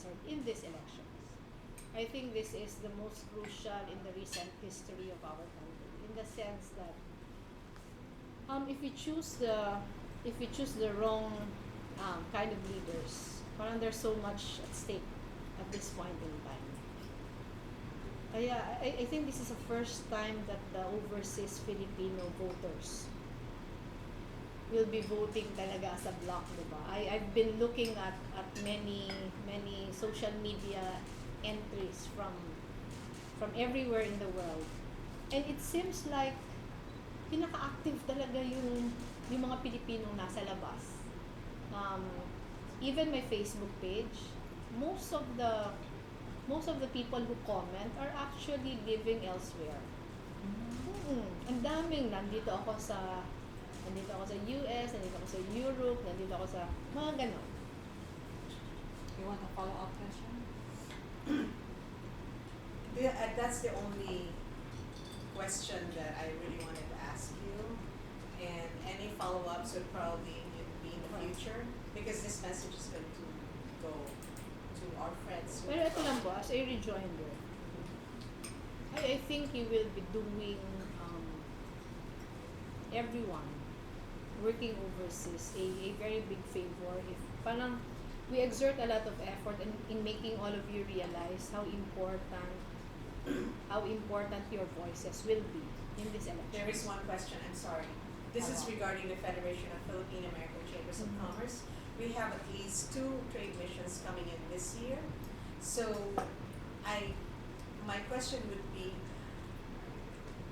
answered in these elections. I think this is the most crucial in the recent history of our country, in the sense that if we choose the wrong kind of leaders, parang there's so much at stake at this point in time. I think this is the first time that the overseas Filipino voters will be voting talaga as a block, diba? I've been looking at many social media entries from everywhere in the world. And it seems like pinaka-active talaga yung mga Pilipinong nasa labas. Even my Facebook page, most of the people who comment are actually living elsewhere. Ang daming nandito ako sa US, nandito ako sa Europe, nandito ako sa mga ganon. You want a follow-up question? That's the only question that I really wanted to ask you. And any follow-ups would probably be in the future, because this message is going to go to our friends. Pero ito lang po, as a rejoinder, I think you will be doing everyone working overseas a very big favor if parang we exert a lot of effort in making all of you realize how important your voices will be in this election. There is one question, I'm sorry. This is regarding the Federation of Philippine American Chambers of Commerce. We have at least 2 trade missions coming in this year. So my question would be,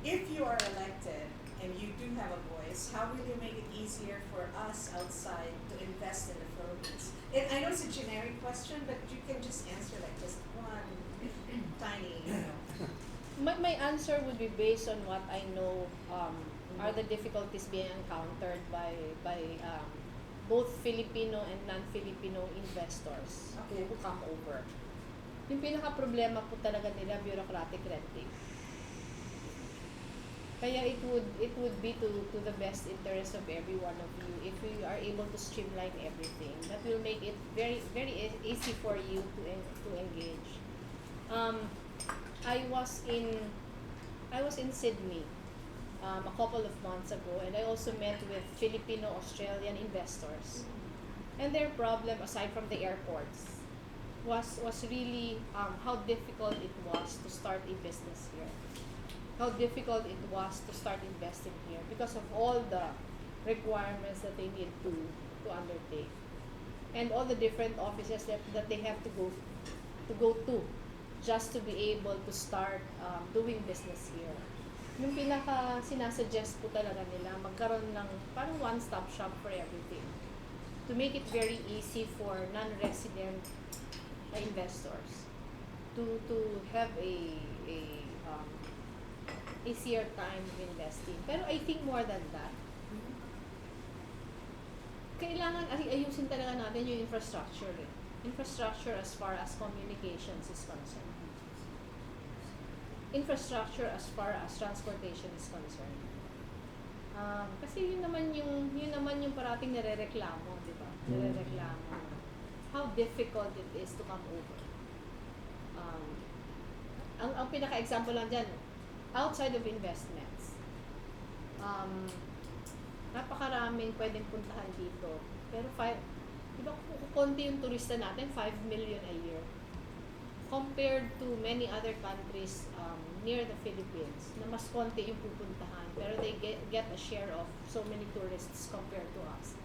if you are elected and you do have a voice, how will you make it easier for us outside to invest in the Philippines? And I know it's a generic question, but you can just answer like just one tiny, My answer would be based on what I know are the difficulties being encountered by both Filipino and non-Filipino investors who come over. Yung pinaka-problema po talaga nila, bureaucratic red tape. Kaya it would be to the best interest of every one of you if we are able to streamline everything. That will make it very easy for you to engage. I was in Sydney a couple of months ago, and I also met with Filipino-Australian investors. And their problem, aside from the airports, was really how difficult it was to start a business here. How difficult it was to start investing here because of all the requirements that they need to undertake, and all the different offices that they have to go to just to be able to start doing business here. Yung pinaka sinasuggest po talaga nila, magkaroon ng parang one-stop shop for everything, to make it very easy for non-resident investors to have a easier time investing. Pero I think more than that, kailangan ayusin talaga natin yung infrastructure. Infrastructure as far as communications is concerned. Infrastructure as far as transportation is concerned. Kasi yun naman yung parating nare-reklamo, di ba? Nare-reklamo how difficult it is to come over. Ang pinaka-example lang dyan, outside of investments, napakaraming pwedeng puntahan dito. Pero di ba konti yung turista natin, 5 million a year. Compared to many other countries near the Philippines, na mas konti yung pupuntahan, pero they get a share of so many tourists compared to us.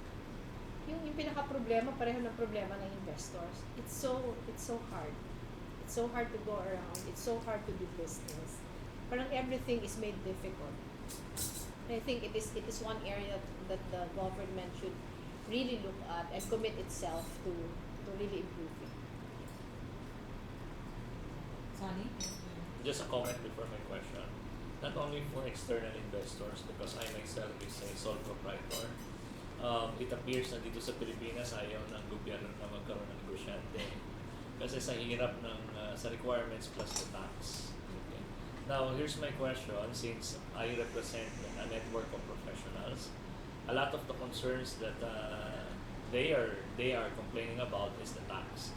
Yung pinaka-problema, pareho ng problema ng investors. It's so hard. It's so hard to go around. It's so hard to do business. Parang everything is made difficult. And I think it is one area that the government should really look at and commit itself to really improve it. Sonny? Just a comment before my question. Not only for external investors, because I myself is a sole proprietor, it appears na dito sa Pilipinas ayaw ng gobyerno na magkaroon ng negosyante. Kasi sa hirap ng sa requirements plus the tax. Okay. Now, here's my question. Since I represent a network of professionals, a lot of the concerns that they are complaining about is the tax.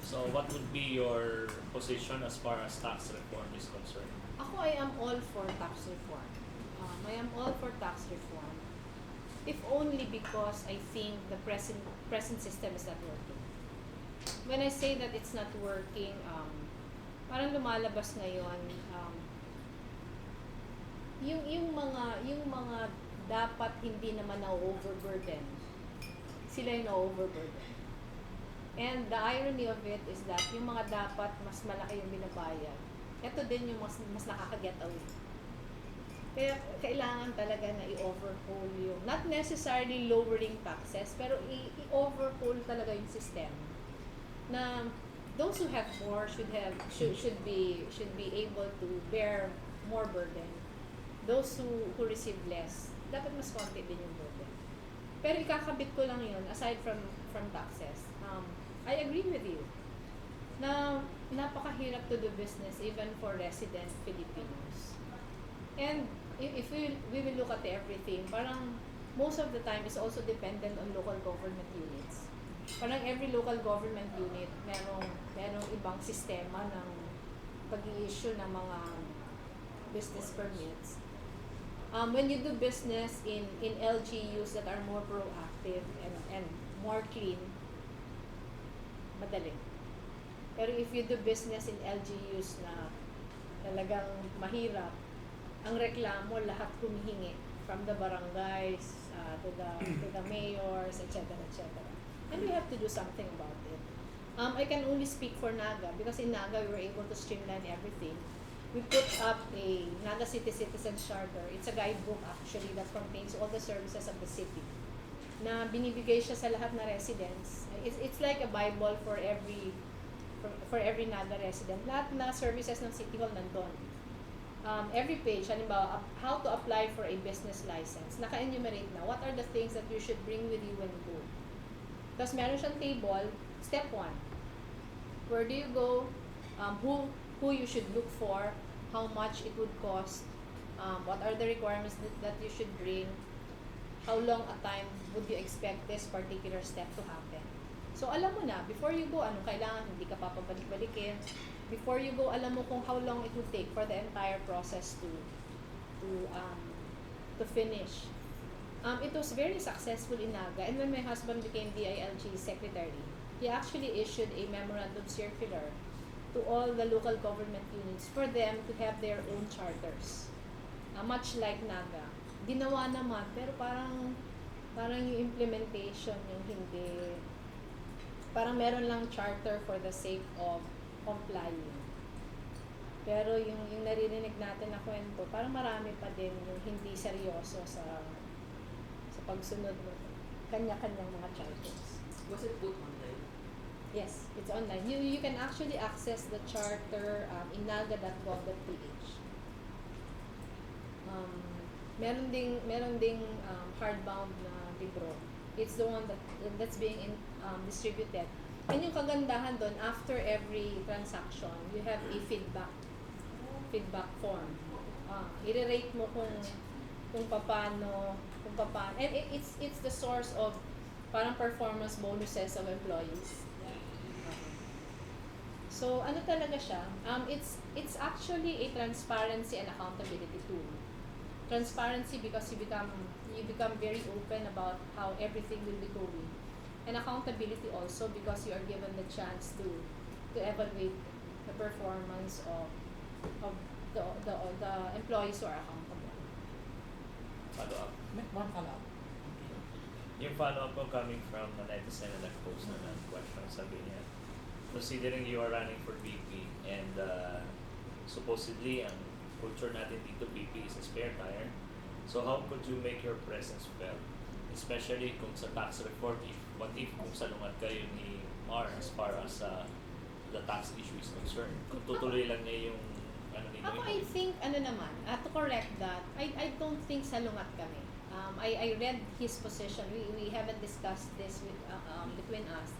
So what would be your position as far as tax reform is concerned? Ako, I am all for tax reform. I am all for tax reform. If only because I think the present system is not working. When I say that it's not working, parang lumalabas ngayon, yung mga dapat hindi naman na-overburden, sila yung na-overburden. And the irony of it is that yung mga dapat mas malaki yung binabayad, ito din yung mas nakaka-get away. Kaya kailangan talaga na i-overhaul yung, not necessarily lowering taxes, pero i-overhaul talaga yung system. Na those who have more should be able to bear more burden. Those who receive less, dapat mas konti din yung burden. Pero ikakabit ko lang yun, aside from taxes. I agree with you na napakahirap to do business even for resident Filipinos. And if we will look at everything, parang most of the time is also dependent on local government units. Parang every local government unit merong ibang sistema ng pag-i-issue ng mga business permits. When you do business in LGUs that are more proactive and more clean, madali. Pero if you do business in LGUs na talagang mahirap, ang reklamo lahat humihingi from the barangays to the mayors, etc. And we have to do something about it. I can only speak for Naga because in Naga we were able to streamline everything. We put up a Naga City Citizen Charter. It's a guidebook actually that contains all the services of the city na binibigay siya sa lahat na residents. It's like a Bible for every Naga resident. Lahat na services ng City Hall nandun. Every page, halimbawa, how to apply for a business license. Naka-enumerate na. What are the things that you should bring with you when you go? Tapos meron siyang table, step 1. Where do you go? Who you should look for? How much it would cost? What are the requirements that you should bring? How long a time would you expect this particular step to happen? So alam mo na, before you go, anong kailangan, hindi ka papabalik-balikin. Before you go, alam mo kung how long it will take for the entire process to finish. It was very successful in Naga, and when my husband became DILG secretary, he actually issued a memorandum circular to all the local government units for them to have their own charters. Much like Naga. Ginawa naman, pero parang yung implementation yung hindi, parang meron lang charter for the sake of complying. Pero yung naririnig natin na kwento, parang marami pa din yung hindi seryoso sa pagsunod mo kanya-kanyang mga charters. Was it put online? Yes, it's online. You can actually access the charter in naga.gov.ph. Meron ding hardbound na libro. It's the one that's being distributed. And yung kagandahan doon, after every transaction, you have a feedback form. I-rate mo kung paano, and it's the source of parang performance bonuses of employees. So ano talaga siya? It's actually a transparency and accountability tool. Transparency because you become very open about how everything will be going, and accountability also because you are given the chance to evaluate the performance of the employees who are accountable. Follow-up. One follow-up. Yung follow-up ko coming from the netizen na nag-post na ng question, sabi niya, considering you are running for VP and supposedly ang culture natin dito VP is a spare tire, so how could you make your presence felt? Especially kung sa tax reform, what if kung salungat kayo ni Mar as far as the tax issue is concerned? Kung tutuloy lang niya yung Ako, I think, to correct that, I don't think salungat kami. I read his position. We haven't discussed this between us.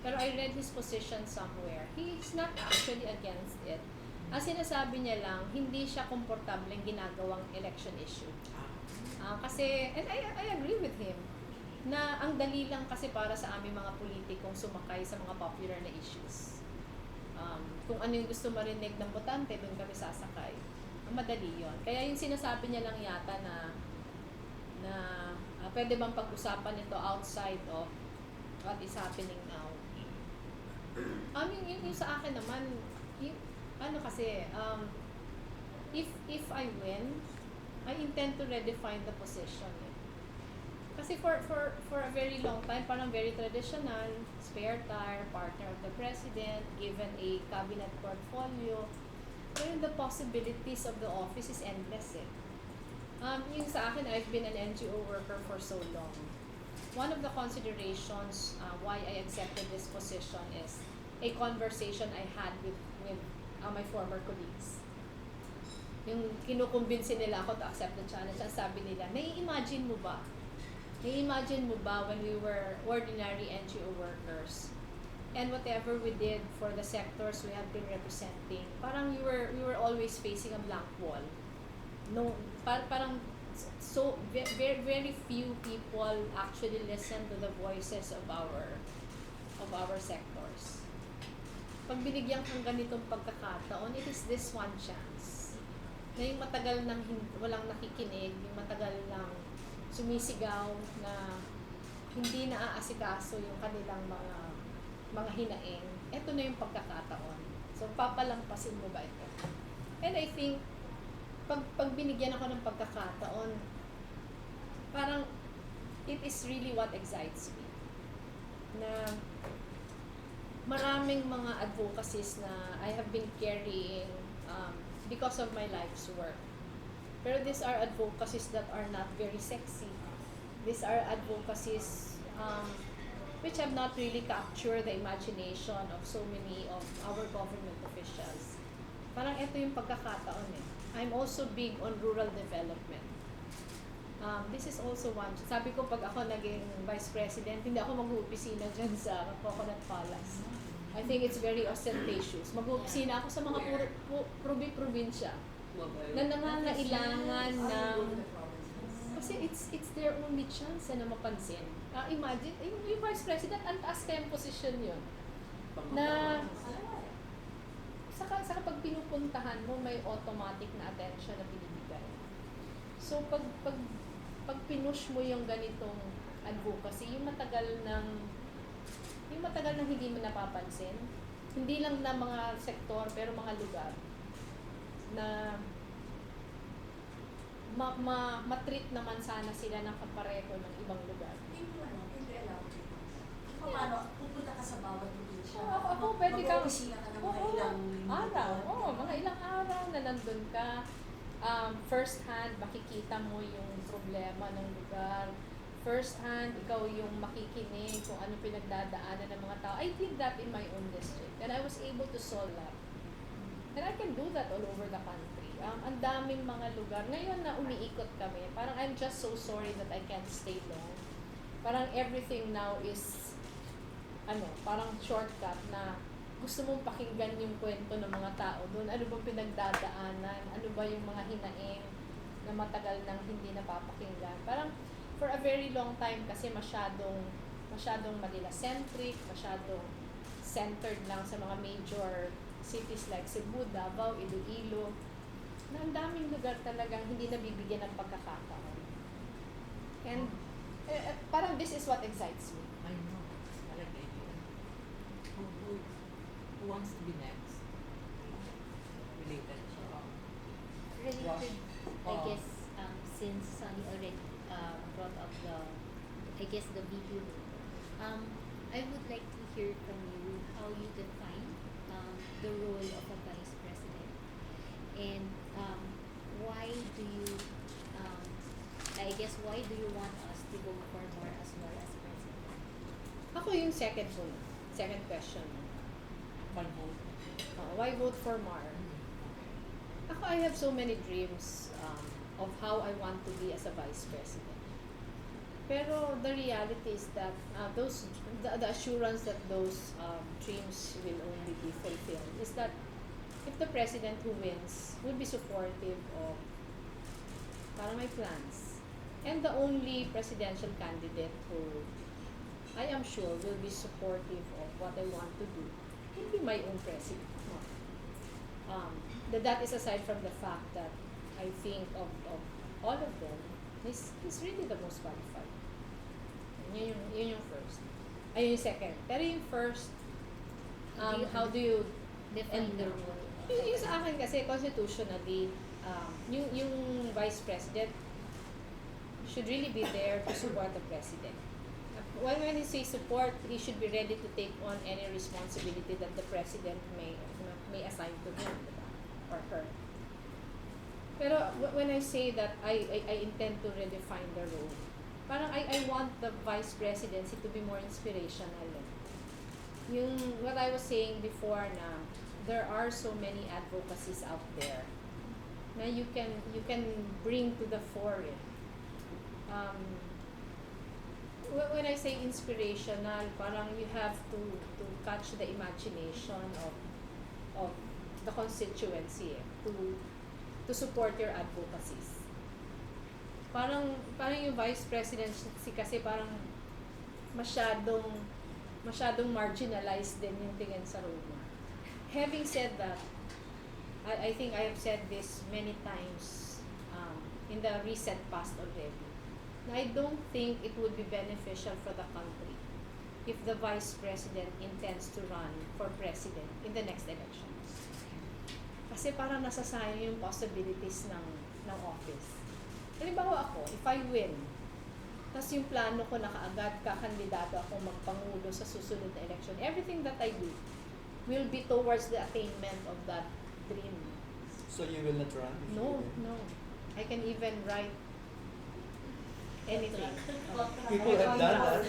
Pero I read his position somewhere. He's not actually against it. Ang sinasabi niya lang, hindi siya komportableng ginagawang election issue. Kasi, and I agree with him. na ang dali lang kasi para sa aming mga politikong sumakay sa mga popular na issues. Kung ano yung gusto marinig ng botante, doon kami sasakay. Madali yon. Kaya yung sinasabi niya lang yata na pwede bang pag-usapan ito outside of what is happening now. Yung sa akin naman, if I win, I intend to redefine the position. Kasi for a very long time, parang very traditional, spare tire, partner of the president, given a cabinet portfolio. Pero the possibilities of the office is endless. Yung sa akin, I've been an NGO worker for so long. One of the considerations why I accepted this position is a conversation I had with my former colleagues. Yung kinukumbinsin nila ako to accept the challenge, ang sabi nila, nai-imagine mo ba when we were ordinary NGO workers and whatever we did for the sectors we have been representing, parang we were always facing a blank wall. No, parang so very very few people actually listen to the voices of our sectors. Pag binigyan kang ganitong pagkakataon, it is this one chance na yung matagal nang walang nakikinig, yung matagal nang sumisigaw na hindi naaasikaso yung kanilang mga hinaing. Ito na yung pagkakataon. So, papalampasin mo ba ito? And I think, pag binigyan ako ng pagkakataon, parang it is really what excites me. Na maraming mga advocacies na I have been carrying because of my life's work. Pero these are advocacies that are not very sexy. These are advocacies which have not really captured the imagination of so many of our government officials. Parang ito yung pagkakataon I'm also big on rural development. This is also one. Sabi ko, pag ako naging vice president, hindi ako mag-uopisina dyan sa Coconut Palace. I think it's very ostentatious. Mag-uopisina ako sa mga probinsya na nangangailangan ng... Kasi it's their only chance na mapansin. Imagine, yung vice president, ang taas kayang posisyon yun. Na saka pag pinupuntahan mo, may automatic na attention na binibigay. So, pag pinush mo yung ganitong advocacy, yung matagal nang hindi mo napapansin, hindi lang na mga sektor, pero mga lugar, na matreat naman sana sila ng kapareho ng ibang lugar. Hindi alam. Paano, pupunta ka sa bawat probinsya? Ako pwede kang... Mag-opisina ka ng mga ilang araw. Mga ilang araw na nandun ka. First hand, makikita mo yung problema ng lugar. First hand, ikaw yung makikinig kung ano pinagdadaanan ng mga tao. I did that in my own district. And I was able to solve that. And I can do that all over the country. Ang daming mga lugar. Ngayon na umiikot kami, parang I'm just so sorry that I can't stay long. Parang everything now is, parang shortcut na gusto mong pakinggan yung kwento ng mga tao doon. Ano bang pinagdadaanan? Ano ba yung mga hinaing na matagal nang hindi napapakinggan? Parang for a very long time kasi masyadong Manila-centric, masyadong centered lang sa mga major cities like Cebu, Davao, Iloilo, na ang daming lugar talagang hindi nabibigyan ng pagkakataon. And parang this is what excites me. I know. I like the idea. Who wants to be next? Related. Related, I Oh. guess, since Sunny already brought up the video, I would like to hear from you how you define the role of a vice president, and why do you want us to go for more as well as president? Ako yung second question. One vote. Why vote for Mar? Ako, I have so many dreams of how I want to be as a vice president. Pero the reality is that the assurance that those dreams will only be fulfilled is that if the president who wins would be supportive of parang my plans. And the only presidential candidate who I am sure will be supportive of what I want to do will be my own president. That is aside from the fact that I think of all of them, he's really the most qualified. Yun yung first. Ayun yung second. Pero yung first, how do you define and the role? yung sa akin kasi constitutionally, yung vice president should really be there to support the president. When he says support, he should be ready to take on any responsibility that the president may assign to him, diba? Or her. Pero when I say that I intend to redefine the role, parang I want the vice presidency to be more inspirational. Yung what I was saying before na there are so many advocacies out there na you can bring to the fore. When I say inspirational, parang you have to catch the imagination of the constituency to support your advocacies. Parang yung vice presidency kasi parang masyadong marginalized din yung tingin sa Roma. Having said that, I think I have said this many times in the recent past already. I don't think it would be beneficial for the country if the vice president intends to run for president in the next elections. Kasi parang nasasayang yung possibilities ng office. Halimbawa ako, if I win, tapos yung plano ko na kaagad kakandidato ako magpangulo sa susunod na election, everything that I do will be towards the attainment of that dream. So you will not run? If you win? No. I can even write anything. People have done that.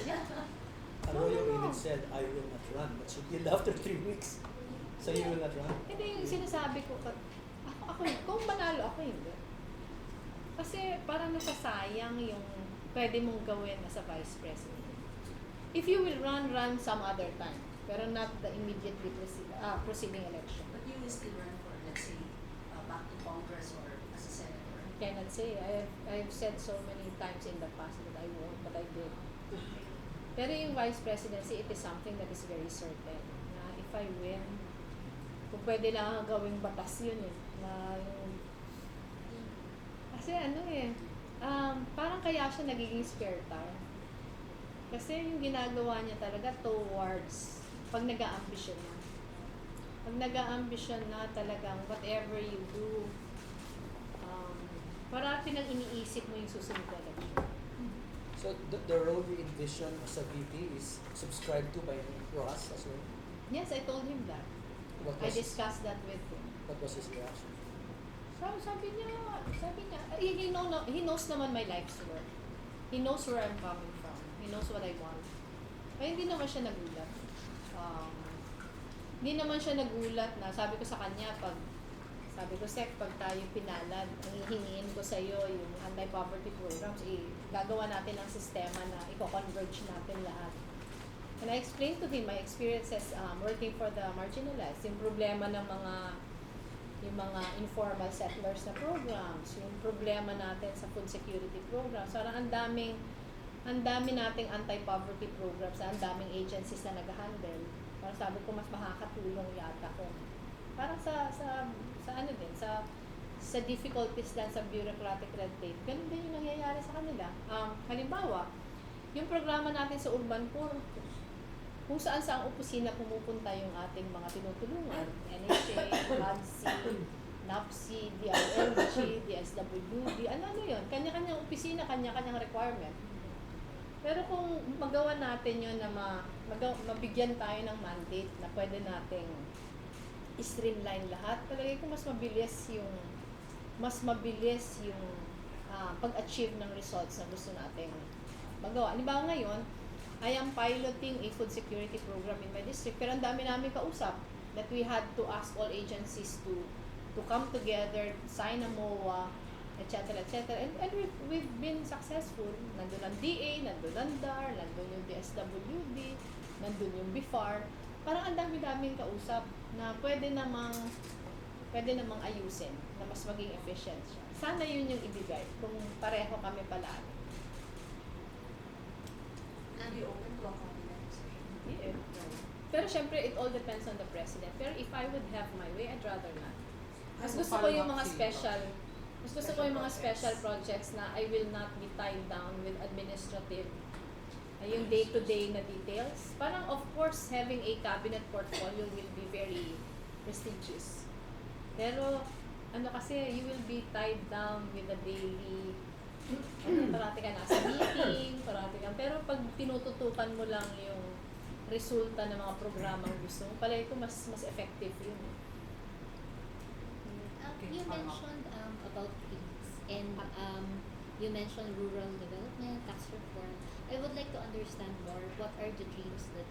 No, Arroyo no. even said, I will not run, but she did after 3 weeks. So you will not run? Hindi yung sinasabi ko, ako kung manalo ako, hindi. Kasi parang nasasayang yung pwede mong gawin as a vice president. If you will run some other time, pero not the immediately proceeding election. But you will still run for, let's say, back to Congress or as a senator? Cannot say. I've said so many times in the past that I won't, but I did. Pero yung vice presidency, it is something that is very certain. Na if I win, kung pwede lang gawing batas yun eh. Na yung, kasi parang kaya siya nagiging spare tire. Kasi yung ginagawa niya talaga towards, pag nag-a-ambition na. Pag nag-a-ambition na talagang whatever you do, parati nang iniisip mo yung susunod na election. So the role you envision as a VP is subscribed to by Ross as well? Yes, I told him that. What I was, discussed that with him. what was his reaction? Sabi niya, he knows naman my life's work. He knows where I'm coming from. He knows what I want. Kaya hindi naman siya nagulat. Hindi naman siya nagulat na sabi ko sa kanya, sabi ko, Sek, pag tayo pinalad, ang hihingin ko sa iyo yung anti-poverty programs, gagawa natin ang sistema na i-converge natin lahat. And I explained to him my experiences working for the marginalized, yung problema ng mga informal settlers na programs, yung problema natin sa food security programs. Parang ang dami nating anti-poverty programs, ang daming agencies na nag-handle. Parang sabi ko, mas makakatulong yata ko. Parang sa difficulties lang sa bureaucratic red tape, ganun din yung nangyayari sa kanila. Halimbawa, yung programa natin sa urban poor, kung saan sa opisina pumupunta yung ating mga tinutulungan, NHA, HUD-C, NAPSI, DILG, DSWD, ano yun, kanya-kanyang opisina, kanya-kanyang requirement. Pero kung magawa natin yun na mabigyan tayo ng mandate na pwede nating i-streamline lahat, palagay ko mas mabilis yung pag-achieve ng results na gusto nating magawa. Halimbawa ngayon, I am piloting a food security program in my district, pero ang dami namin kausap that we had to ask all agencies to come together, sign a MOA, etc. And we've been successful. Nandun ang DA, nandun ang DAR, nandun yung DSWD, nandun yung BIFAR. Parang ang dami-daming kausap na pwede namang ayusin na mas maging efficient siya. Sana yun yung ibigay kung pareho kami palagi. Pero syempre, it all depends on the president. Pero if I would have my way, I'd rather not. Mas Ano gusto ko yung mga special, mas gusto ko yung mga special Special projects na I will not be tied down with administrative, yung day-to-day na details. Parang of course, having a cabinet portfolio will be very prestigious. Pero, ano kasi, you will be tied down with the daily, parati ka nasa meeting, parati ka, pero pag tinututukan mo lang yung resulta ng mga programang gusto mo, palagi ko mas effective yun. You mentioned about dreams and you mentioned rural development, tax reform. I would like to understand more what are the dreams that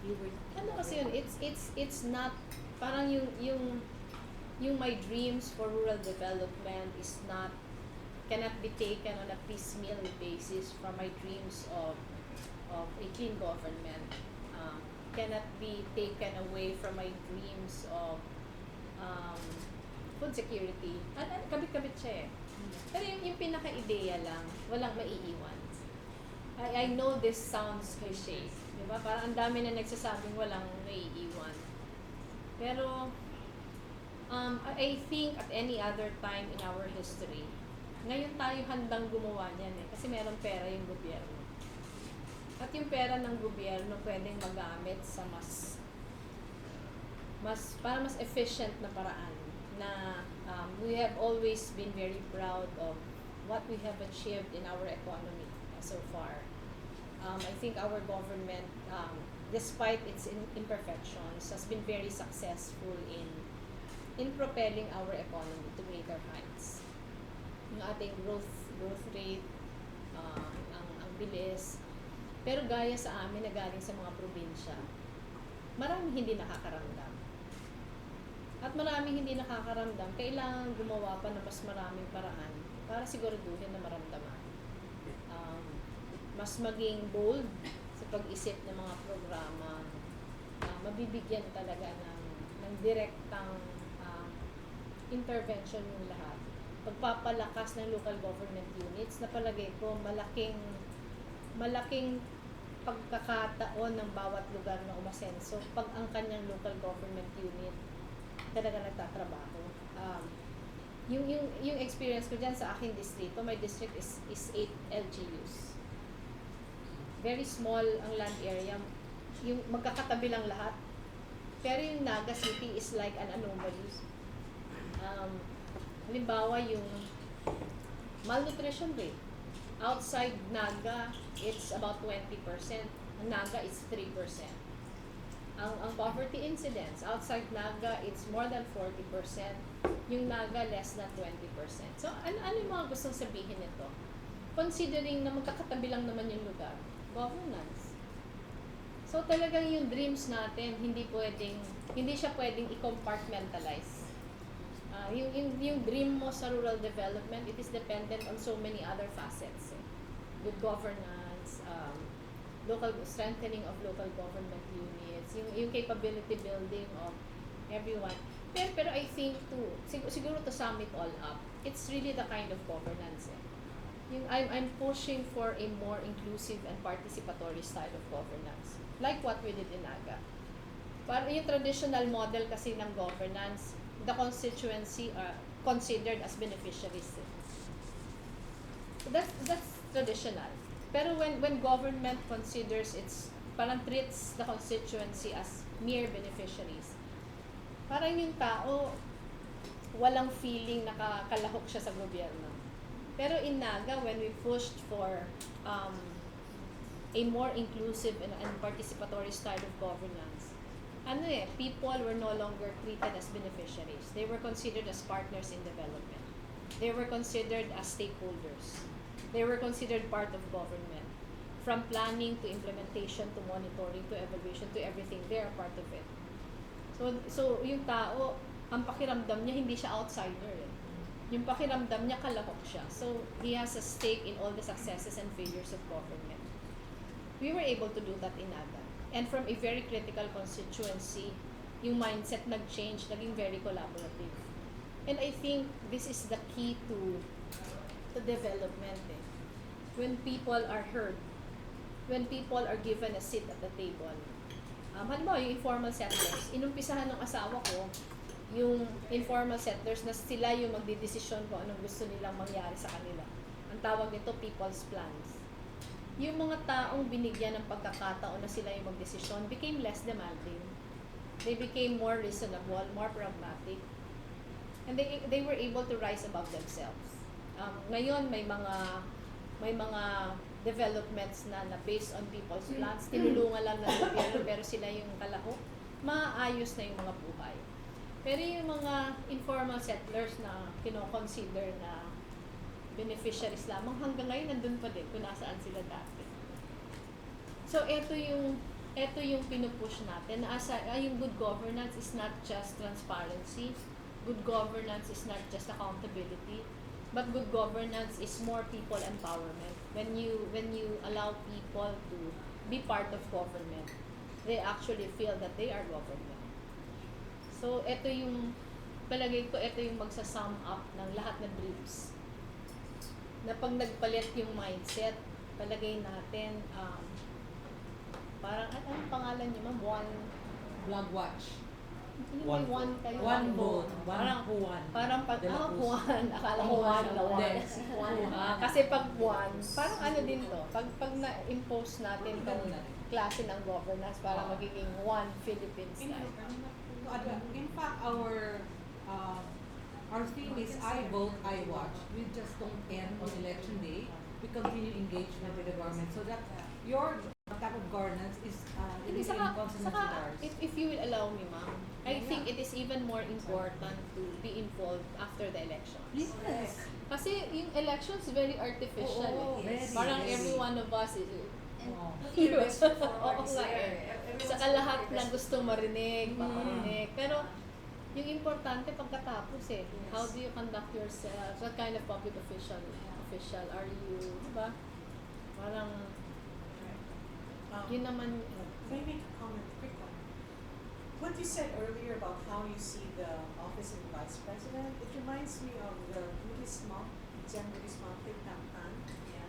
you were Ano kasi yun, it's not, parang yung my dreams for rural development is not, cannot be taken on a piecemeal basis from my dreams of a clean government. Cannot be taken away from my dreams of food security. Kabit-kabit siya eh. Pero yung pinaka-ideya lang, walang maiiwan. I know this sounds cliché, di ba? Parang ang dami na nagsasabing walang maiiwan. Pero, I think at any other time in our history, ngayon tayo handang gumawa niyan eh, kasi meron pera yung gobyerno. At yung pera ng gobyerno pwedeng magamit sa para mas efficient na paraan na we have always been very proud of what we have achieved in our economy so far. I think our government, despite its imperfections, has been very successful in propelling our economy to greater heights. Yung ating growth rate, ang bilis. Pero gaya sa amin na galing sa mga probinsya, maraming hindi nakakaramdam. At maraming hindi nakakaramdam, kailangan gumawa pa ng mas maraming paraan para siguraduhin na maramdaman. Mas maging bold sa pag-isip ng mga programa, mabibigyan talaga ng direktang intervention yung lahat. Pagpapalakas ng local government units, na palagay ko malaking pagkakataon ng bawat lugar na umasenso pag ang kanyang local government unit talaga nagtatrabaho. Yung experience ko dyan sa aking distrito, my district is 8 LGUs. Very small ang land area, yung magkakatabi lang lahat. Pero yung Naga City is like an anomaly. Halimbawa yung malnutrition rate. Outside Naga, it's about 20%. Ang Naga is 3%. Ang poverty incidence, outside Naga, it's more than 40%. Yung Naga, less than 20%. So, ano yung mga gustong sabihin nito? Considering na magkakatabi lang naman yung lugar, governance. So, talagang yung dreams natin, hindi siya pwedeng i-compartmentalize. Yung dream mo sa rural development, it is dependent on so many other facets. Good governance, strengthening of local government units, yung capability building of everyone. Pero I think too, siguro to sum it all up, it's really the kind of governance. I'm pushing for a more inclusive and participatory style of governance, like what we did in Naga. Para yung traditional model kasi ng governance, the constituency are considered as beneficiaries. So that's traditional. Pero when government considers parang treats the constituency as mere beneficiaries, parang yung tao walang feeling nakakalahok siya sa gobyerno. Pero in Naga, when we pushed for a more inclusive and participatory style of governance, people were no longer treated as beneficiaries. They were considered as partners in development. They were considered as stakeholders. They were considered part of government. From planning to implementation to monitoring to evaluation to everything, they are part of it. So yung tao, ang pakiramdam niya hindi siya outsider. Yung pakiramdam niya kalahok siya. So he has a stake in all the successes and failures of government. We were able to do that in Naga. And from a very critical constituency, yung mindset nag-change, naging very collaborative. And I think this is the key to development. When people are heard, when people are given a seat at the table, halimbawa yung informal settlers, inumpisahan ng asawa ko, yung informal settlers na sila yung magdidesisyon kung anong gusto nilang mangyari sa kanila. Ang tawag nito, people's plans. Yung mga taong binigyan ng pagkakataon na sila yung magdesisyon became less demanding. They became more reasonable, more pragmatic, and they were able to rise above themselves. Ngayon may mga developments na based on people's plans, tinulungan lang ng gobyerno pero sila yung kalahok, maayos na yung mga buhay. Pero yung mga informal settlers na kino-consider na beneficiaries lamang, hanggang ngayon nandun pa din kung nasaan sila dati. So ito yung pinupush natin na yung good governance is not just transparency, good governance is not just accountability, but good governance is more people empowerment. When you allow people to be part of government, they actually feel that they are government. So ito yung palagay ko, ito yung magsa-sum up ng lahat ng dreams. Na pag nagpalit yung mindset, palagay natin parang anong pangalan niyo ma'am? Vlog watch. One one kayo. One vote. Parang One. Parang pag De la Cruz. Juan, akala ko Juan na Juan. Hindi. Kasi pag Juan, parang ano din to, pag na-impose natin tong klase ng governance, parang magiging One Philippines style. In fact, our theme is I vote, I watch. We just don't end on election day. We continue engagement with the government so that your type of governance is really in consonance with ours. If you will allow me, ma'am, I think it is even more important to be involved after the elections. Yes. Kasi yung elections very artificial. Oo, eh. very, Parang very. every one of us is Oh. Your best foot Oo forward is nga there. eh. Saka lahat na gusto marinig, paparinig. Pero yung importante pagkatapos eh. How do you conduct yourself? What kind of public official are you? Diba? Parang yun naman. Can I make a comment, quick one? What you said earlier about how you see the office of the vice president, it reminds me of the Buddhist monk, Zen Buddhist monk, Thich Nhat Hanh.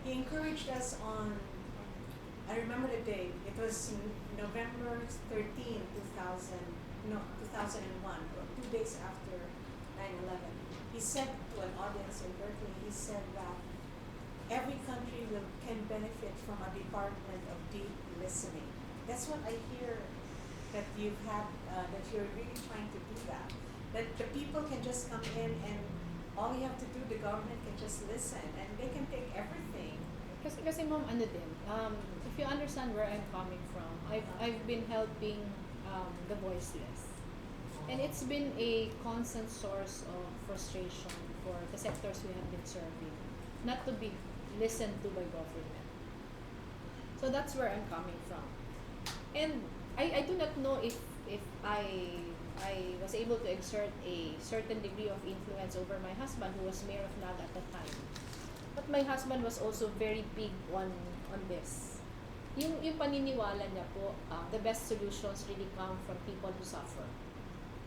He encouraged us on, I remember the day, it was November 13, 2001, or 2 days after 9/11. He said to an audience in Berkeley, he said that every country can benefit from a department of deep listening. That's what I hear that you've had, that you're really trying to do that. That the people can just come in and all you have to do, the government can just listen and they can take everything. Kasi ma'am, ano din, if you understand where I'm coming from, I've been helping the voiceless. And it's been a constant source of frustration for the sectors we have been serving, not to be listened to by government. So that's where I'm coming from. And I do not know if I was able to exert a certain degree of influence over my husband, who was mayor of Naga at the time. But my husband was also very big on this. Yung paniniwala niya po, the best solutions really come from people who suffer.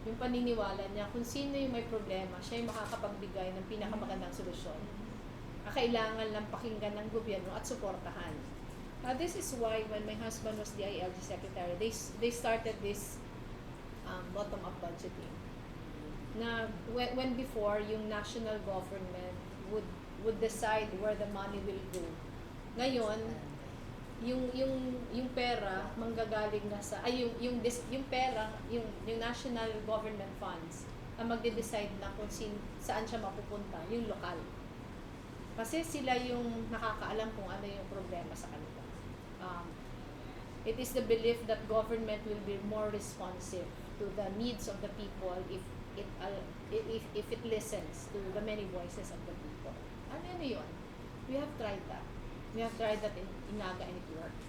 Yung paniniwala niya, kung sino yung may problema, siya yung makakapagbigay ng pinakamagandang solusyon. Kailangan lang pakinggan ng gobyerno at suportahan. This is why when my husband was the ILG secretary, they started this bottom-up budgeting. Na when before yung national government would decide where the money will go. Ngayon, yung pera manggagaling na sa yung pera, yung national government funds ang magde-decide na kung saan siya mapupunta, yung lokal. Kasi sila yung nakakaalam kung ano yung problema sa kanila. It is the belief that government will be more responsive to the needs of the people if it listens to the many voices of the people. Ano yun? We have tried that. We have tried that in Naga and it worked.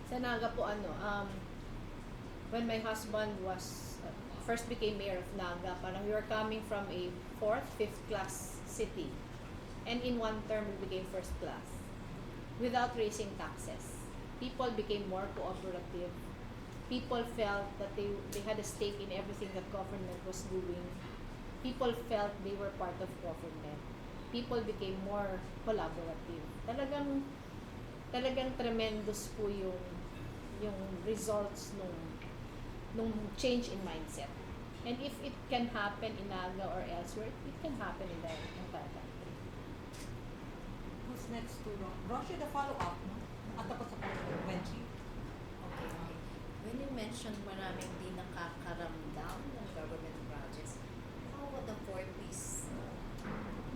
Sa Naga po when my husband was first became mayor of Naga, parang we were coming from a 4th, 5th class city. And in one term, we became first class. Without raising taxes. People became more cooperative. People felt that they had a stake in everything that government was doing. People felt they were part of government. People became more collaborative. Talagang tremendous po yung yung results nung change in mindset. And if it can happen in Naga or elsewhere, it can happen in the entire country. Who's next to Ron? Ron should follow up, no? At tapos sa Wenchi. Okay, okay. When you mentioned maraming di nakakaramdam ng government projects, how about the 4Ps?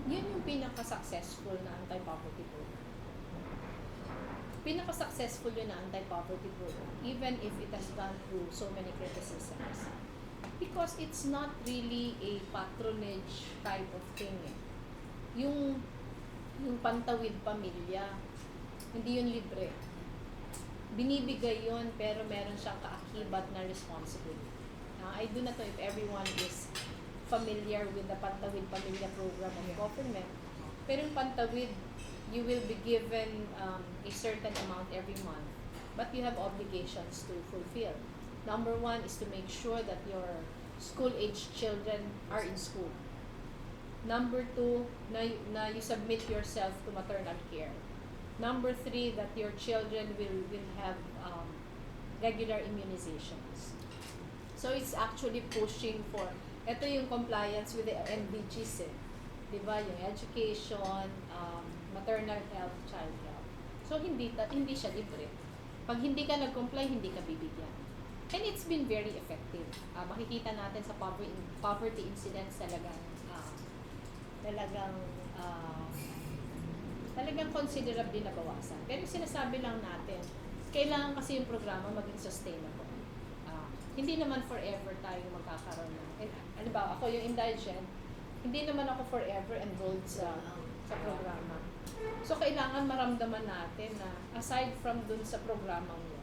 Yun yung pinaka-successful na anti-poverty program. Pinaka-successful yun na anti-poverty program, even if it has gone through so many criticisms. Because it's not really a patronage type of thing eh. Yung pantawid pamilya, hindi yun libre. Binibigay yun pero meron siyang kaakibat na responsibility. I do not know if everyone is familiar with the Pantawid Pamilya program of government. Pero yung Pantawid, you will be given a certain amount every month, but you have obligations to fulfill. Number one is to make sure that your school-age children are in school. Number two, na you submit yourself to maternal care. Number three, that your children will have regular immunizations. So it's actually pushing for, ito yung compliance with the MDGs eh. Diba? Yung education, maternal health, child health. So hindi siya libre. Pag hindi ka nag-comply, hindi ka bibigyan. And it's been very effective. Makikita natin sa poverty incidents talagang considerably nabawasan. Pero sinasabi lang natin, kailangan kasi yung programa maging sustainable. Hindi naman forever tayo magkakaroon ng, halimbawa ako yung indigent, hindi naman ako forever enrolled sa programa. So kailangan maramdaman natin na aside from dun sa programang yun,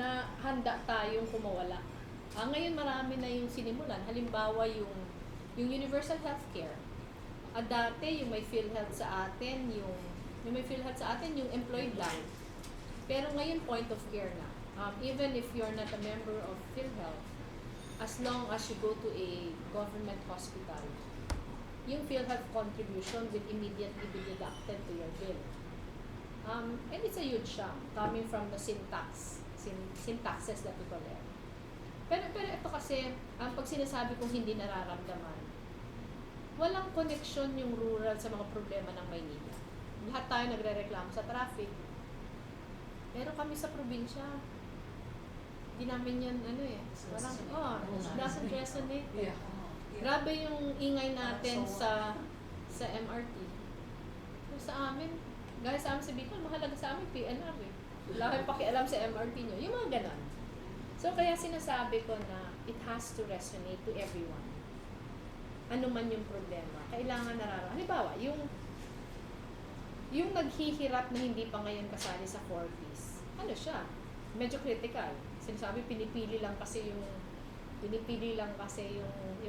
na handa tayong kumawala. Ngayon marami na yung sinimulan. Halimbawa yung universal healthcare. Dati yung may PhilHealth sa atin, yung may PhilHealth sa atin, yung employed lang. Pero ngayon point of care na. Even if you're not a member of PhilHealth, as long as you go to a government hospital, yung PhilHealth contribution will immediately be deducted to your bill. And it's a huge sum coming from the syntaxes that we collect. Pero ito kasi, pag sinasabi kong hindi nararamdaman, walang connection yung rural sa mga problema ng Maynila. Lahat tayo nagre-reklamo sa traffic. Pero kami sa probinsya, hindi namin yan, doesn't resonate. Yeah. Grabe yung ingay natin sa MRT. Pero sa amin, gaya sa amin sa Bicol, mahalaga sa amin PNR eh. Wala kayong pakialam sa MRT nyo. Yung mga ganon. So kaya sinasabi ko na it has to resonate to everyone. Ano man yung problema, kailangan nararamdaman. Halimbawa, yung naghihirap na hindi pa ngayon kasali sa 4Ps, ano siya? Medyo critical. Sinasabi, pinipili lang kasi yung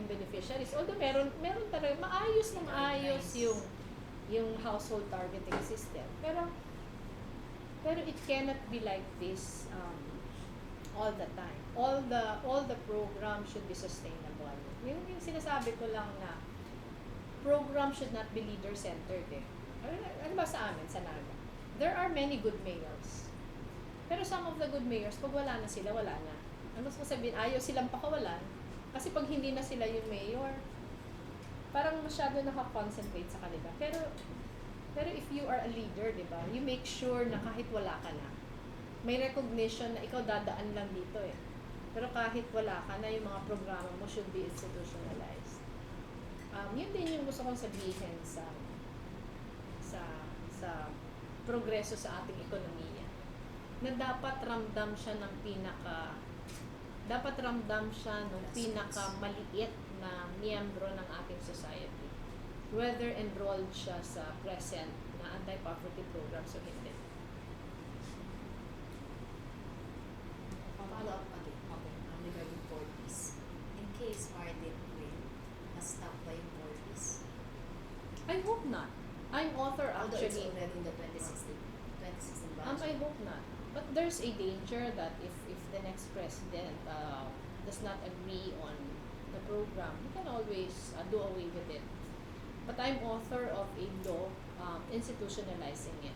beneficiaries. Although meron talaga maayos yung household targeting system. Pero it cannot be like this all the time. All the program should be sustainable. Yung sinasabi ko lang na program should not be leader-centered eh. Ano ba sa amin, sa Naga? There are many good mayors. Pero some of the good mayors, pag wala na sila, wala na. Ano mas sabihin, ayaw silang pakawalan. Kasi pag hindi na sila yung mayor, parang masyado nakakoncentrate sa kanila. Pero if you are a leader, di ba, you make sure na kahit wala ka na, may recognition na ikaw dadaan lang dito eh. Pero kahit wala ka na, yung mga programa mo should be institutionalized. Yun din yung gusto kong sabihin sa progreso sa ating ekonomiya. Na dapat ramdam siya ng pinakamaliit na miyembro ng ating society. Whether enrolled siya sa present na anti-poverty programs o hindi. Follow up again. Okay. Regarding 4Ps. In case Mardin will, stop by yung 4Ps. I hope not. I'm author Although it's actually. already in the 2016 budget. I hope not. But there's a danger that if the next president does not agree on the program, he can always do away with it. But I'm author of a law institutionalizing it.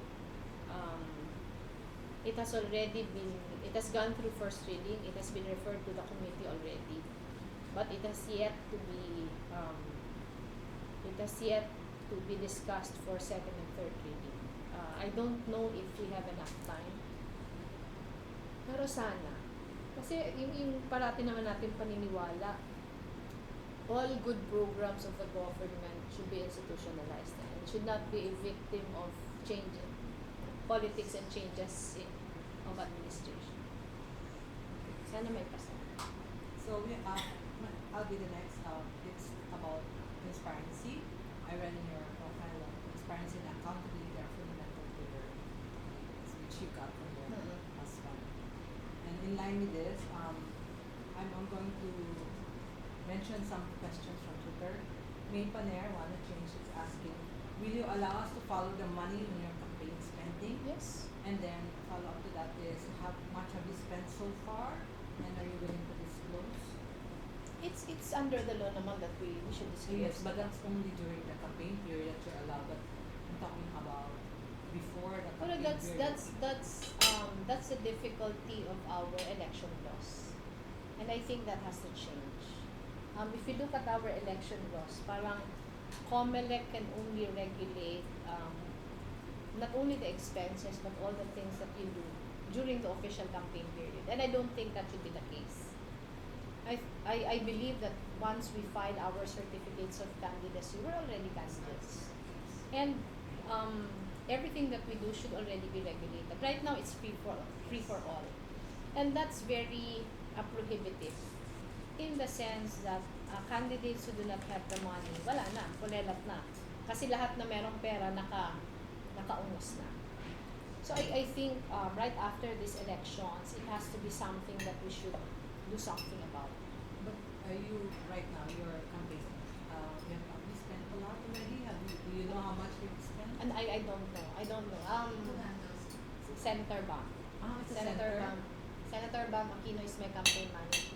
it has already been, it has gone through first reading, it has been referred to the committee already, but it has yet to be, discussed for second and third reading. I don't know if we have enough time, pero sana, kasi yung parati naman natin paniniwala, all good programs of the government should be institutionalized and should not be a victim of change, politics and changes of administration. Sana may pasa. So I'll be the next. It's about transparency. I read in your profile transparency and accountability are fundamental to your, which you got from your husband. And in line with this, I'm going to mention some questions from Twitter. May Paner, wanna change, is asking, will you allow us to follow the money in your campaign spending? Yes. And then follow up to that is, how much have you spent so far? And are you willing to disclose? It's under the law naman that we should disclose. Yes, but that's only during the campaign period that you're allowed. But I'm talking about before the Pero campaign period. that's the difficulty of our election laws, and I think that has to change. If you look at our election laws, parang COMELEC can only regulate not only the expenses but all the things that you do during the official campaign period, and I don't think that should be the case. I believe that once we file our certificates of candidacy, we're already candidates. And everything that we do should already be regulated. Right now, it's free for all. And that's very prohibitive in the sense that candidates who do not have the money, wala na, kulelat na. Kasi lahat na merong pera, nakaungos na. So I think right after these elections, it has to be something that we should do something about. But are you right now your campaign? You have spent a lot already. Do you know how much you've spent? And I don't know. Senator Bam. It's a Senator senator. Bam. Senator Bam Aquino is my campaign manager.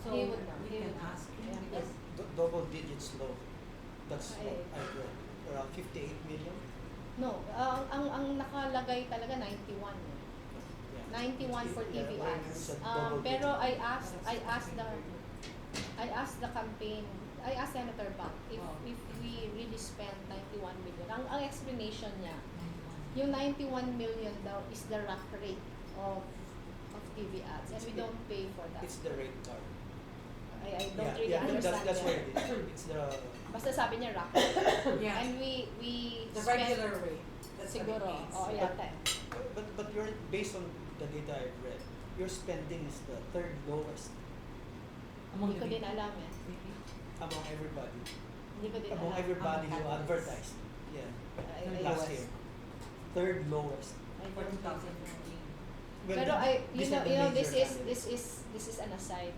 So He would know. we He can would know. ask him Yeah. because Double digits low. That's what Ay. I read. Around 58 million. No, ang nakalagay talaga 91. Yeah. 91 for TV Yeah, ads. it's a double Pero digit. I asked the campaign, I asked Senator Bam if we really spent 91 million. Ang explanation niya, yung 91 million daw is the rack rate of TV ads, and we don't pay for that. It's the rate card. I don't really yeah, understand that's what that. it is. It's the Basta sabi niya rack. Yeah. And we the spent, regular rate. That's what it siguro, means. oh yata. but you're based on the data I've read. Your spending is the third lowest Among Hindi ko the din alam eh. among everybody. Hindi ko din Among alam. everybody who Among advertised. Yeah. I- Last lowest. year. Third lowest. I For don't know. 2014. Well, Pero these are the major candidates. this is an aside.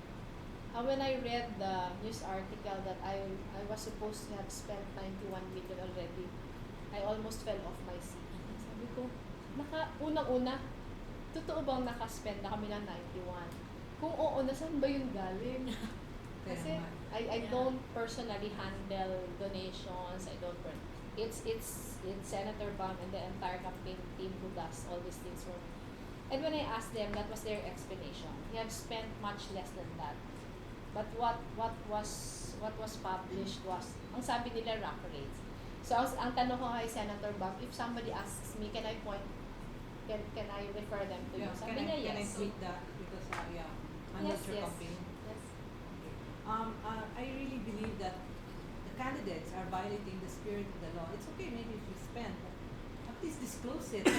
When I read the news article that I was supposed to have spent 91 million already, I almost fell off my seat. Sabi ko, unang-una, totoo bang nakaspend na kami ng 91? Kung oo, nasaan ba yun galing? Kasi I don't personally handle donations. It's Senator Bam and the entire campaign team who does all these things for me. And when I asked them, that was their explanation. We have spent much less than that. But what was published was, ang sabi nila rack rates. So ang tanong ko kay Senator Bam, if somebody asks me, can I refer them to you? Yeah, Sabi can niya I yes. tweet that because I'm Yes, not your yes. campaign. Yes. I really believe that the candidates are violating the spirit of the law. It's okay maybe if you spend, but at least disclose it. Be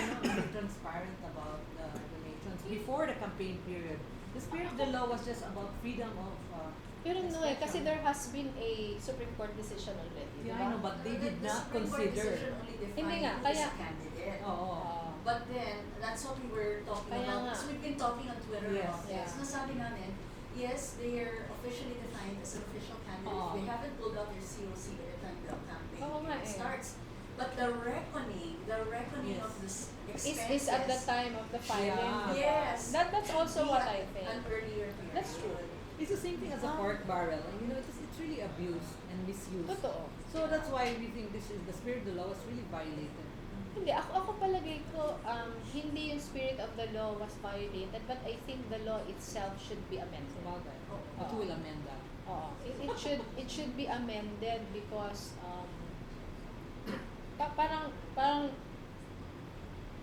transparent about the donations before the campaign period. The spirit of the law was just about freedom of. Pero no eh, kasi expression. there has been a Supreme Court decision already. Yeah, diba? I know, but they did The not Supreme Court consider. decision only defined Hindi nga, who is kaya- a candidate. Oo. But then, that's what we were talking Kaya about. nga. So we've been talking on Twitter Yes, about this. yeah. Nasabi namin, yes, they are officially defined as an official candidate. Oo. They haven't pulled out their COC by the time the campaign Oo nga period eh. starts. But the reckoning Yes. of this Is expenses at the time of the filing. Yeah. diba? Yes. That's also be what at I think. An earlier period. That's true. It's the same thing as a pork barrel. And it's really abused and misused. Totoo. So that's why we think the spirit of the law is really violated. Hindi, ako palagay ko, hindi yung spirit of the law was violated, but I think the law itself should be amended. Sabagay. It Oo. will amend that. Oo. It should be amended because parang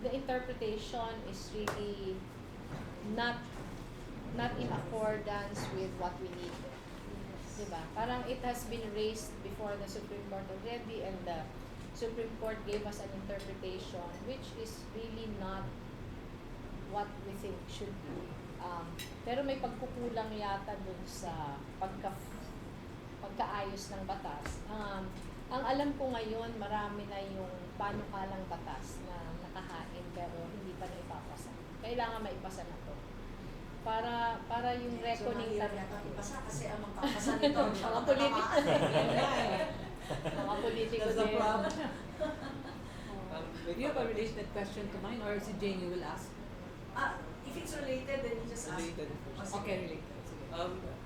the interpretation is really not in accordance with what we need. Diba? Parang it has been raised before the Supreme Court already, and the Supreme Court gave us an interpretation which is really not what we think should be. Pero may pagkukulang yata dun sa pagkaayos ng batas. Ang alam ko ngayon, marami na yung panukalang batas na nakahain pero hindi pa na ipapasa. Kailangan maipasa na to. Para yung reckoning So, mahirap yata ipasa kasi ang magpapasa nito ang mga politiko. tatamaan. Mga politiko That's the din. problem. May Do you have a comment. related question to mine, or si Jane you will ask? If it's related, then you just ask. Related first. Okay, related. Sige.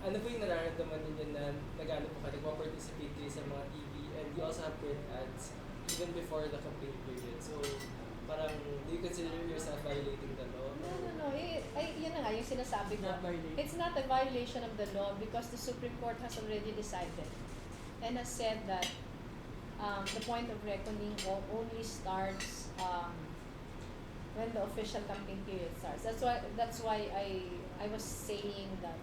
Ano po yung nararamdaman ninyo na nag-ano po kayo, nagpa-participate kayo sa mga TV, and you also have print ads even before the campaign period. So, parang, do you consider yourself violating the law? No. Yun na nga, yung sinasabi ko. Not violating. It's not a violation of the law because the Supreme Court has already decided and has said that the point of reckoning only starts when the official campaign period starts. That's why I was saying that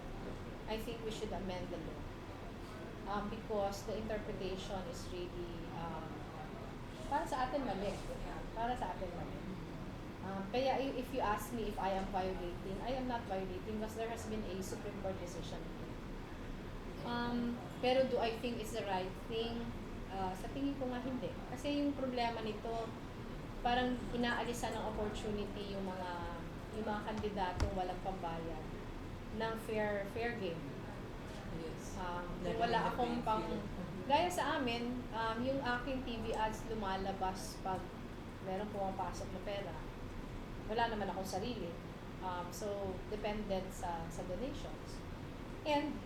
I think we should amend the law because the interpretation is really para sa atin mali. Para sa atin mali. Kaya if you ask me if I am violating, I am not violating because there has been a Supreme Court decision. Pero do I think it's the right thing? Sa tingin ko nga hindi. Kasi yung problema nito, parang inaalisan ng opportunity yung mga kandidatong walang pambayad ng fair game. Yes. Kung wala akong gaya sa amin, yung aking TV ads lumalabas pag meron pumapasok na pera. Wala naman akong sarili. So, dependent sa donations. And,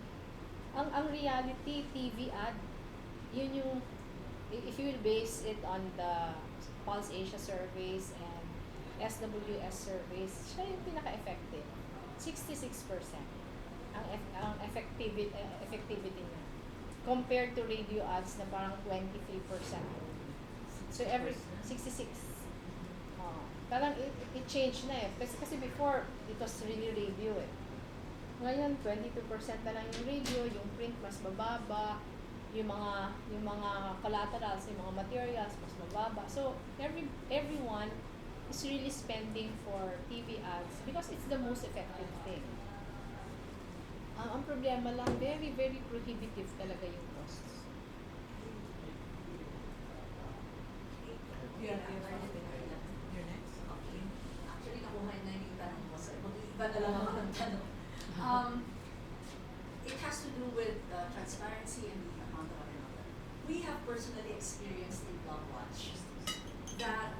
ang reality, TV ad, yun yung, if you will base it on the Pulse Asia surveys and SWS surveys, siya yung pinaka-effective. 66% ang effectivity niya. Compared to radio ads na parang 23%. So every 66. Parang it changed na eh. Kasi before, it was really radio eh. Ngayon, 22% na lang yung radio, yung print mas mababa, yung mga collaterals, yung mga materials mas mababa. So everyone is really spending for TV ads because it's the most effective thing. Ang problema lang, very, very prohibitive talaga yung costs. You're next. Okay. Actually, nakuha na yung tanong ko. So, mag-iiba na lang ako ng tanong. It has to do with transparency and being accountable and all that. We have personally experienced in Blog Watch that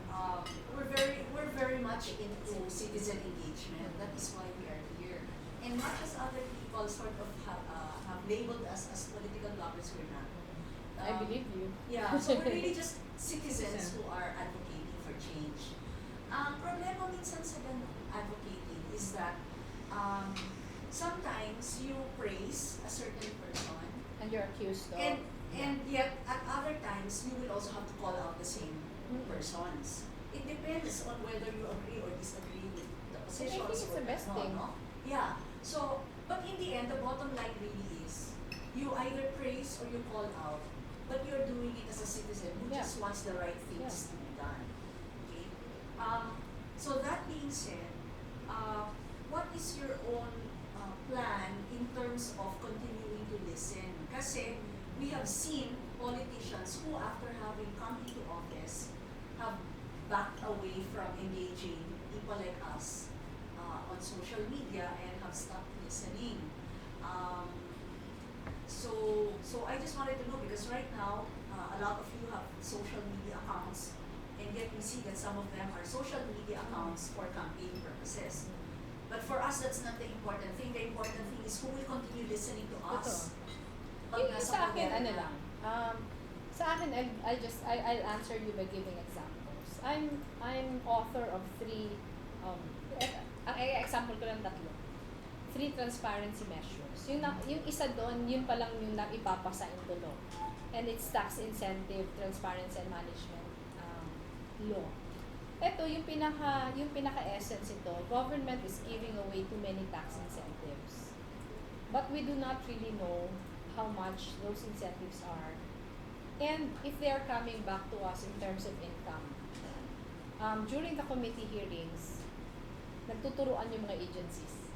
we're very much into citizen engagement. That is why we are here. And much as other people sort of have labeled us as political bloggers, we're not. I believe you. Yeah, so we're really just citizens who are advocating for change. Problema minsan sa ganun, advocating is that sometimes you praise a certain person And you're accused of. and yet at other times you will also have to call out the same persons. It depends on whether you agree or disagree with the positions. I think it's or the best no, thing. no? Yeah. So, but in the end, the bottom line really is you either praise or you call out, but you're doing it as a citizen who Yeah. just wants the right things to be done. Okay. So that being said, what is your own plan in terms of continuing to listen? Kasi we have seen politicians who, after having come into office, have backed away from engaging people like us on social media and have stopped listening. So I just wanted to know, because right now a lot of you have social media accounts, and yet we see that some of them are social media accounts for campaign purposes. But for us, that's not the important thing. The important thing is who will continue listening to us. Pag Yung nasa sa akin, poder ano na. lang, sa akin, I'll answer you by giving examples. I'm author of three example ko lang tatlo. 3 transparency measures. Yung isa doon, yun pa lang yung naipapasa into law. And it's tax incentive, transparency and management law. Ito, yung pinaka-essence ito, government is giving away too many tax incentives. But we do not really know how much those incentives are and if they are coming back to us in terms of income. During the committee hearings, nagtuturuan yung mga agencies.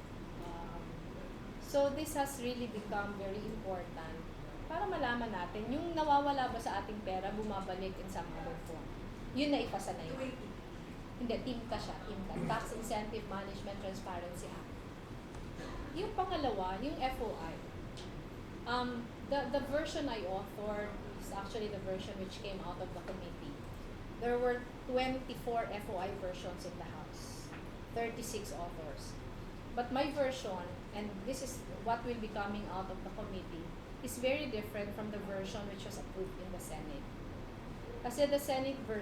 So this has really become very important para malaman natin yung nawawala ba sa ating pera bumabalik in some other form. Yun na ipasa na yun. Hindi, TIMCA siya. TIMCA, Tax Incentive Management Transparency Act. Yung pangalawa, yung FOI. The version I authored is actually the version which came out of the committee. There were 24 FOI versions in the House, 36 authors. But my version, and this is what will be coming out of the committee, is very different from the version which was approved in the Senate. Kasi the Senate version